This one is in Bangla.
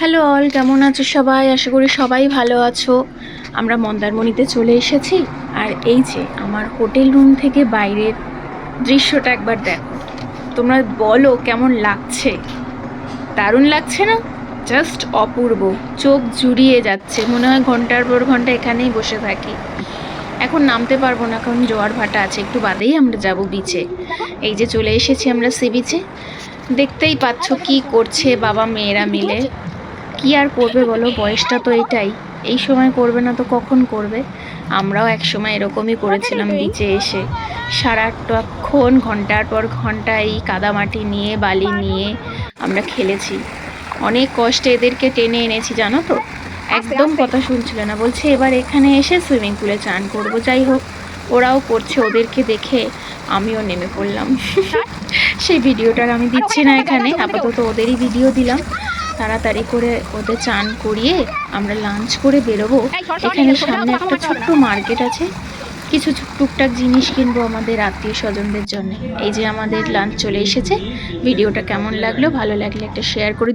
হ্যালো অল, কেমন আছো সবাই? আশা করি সবাই ভালো আছো। আমরা মন্দারমণিতে চলে এসেছি। আর এই যে আমার হোটেল রুম থেকে বাইরের দৃশ্যটা একবার দেখো। তোমরা বলো কেমন লাগছে? দারুণ লাগছে না? জাস্ট অপূর্ব। চোখ জুড়িয়ে যাচ্ছে, মনে হয় ঘন্টার পর ঘন্টা এখানেই বসে থাকি। এখন নামতে পারবো না, কারণ জোয়ার ভাটা আছে, একটু বাদেই আমরা যাব বিচে। এই যে চলে এসেছি আমরা সি বিচে। দেখতেই পাচ্ছ কি করছে বাবা মেয়েরা মিলে। কি আর করবে বলো, বয়সটা তো এটাই। এই সময় করবে না তো কখন করবে? আমরাও এক সময় এরকমই করেছিলাম, বিচে এসে সারাক্ষণ ঘন্টার পর ঘন্টা এই কাদামাটি নিয়ে বালি নিয়ে আমরা খেলেছি। অনেক কষ্টে এদেরকে টেনে এনেছি জানো তো। একদম কথা শুনছিল না, বলছে এবার এখানে এসে সুইমিং পুলে চান করব। যাই হোক, ওরাও করছে, ওদেরকে দেখে আমিও নেমে পড়লাম। সেই ভিডিওটার আমি দিচ্ছি না এখানে, আপাতত ওদেরই ভিডিও দিলাম। তাড়াতাড়ি করে ওদের চান করিয়ে আমরা লাঞ্চ করে বেরোবো। এখানে সামনে একটা ছোট্ট মার্কেট আছে, কিছু টুকটাক জিনিস কিনবো আমাদের আত্মীয় স্বজনদের জন্য। এই যে আমাদের লাঞ্চ চলে এসেছে। ভিডিওটা কেমন লাগলো? ভালো লাগলে একটা শেয়ার করে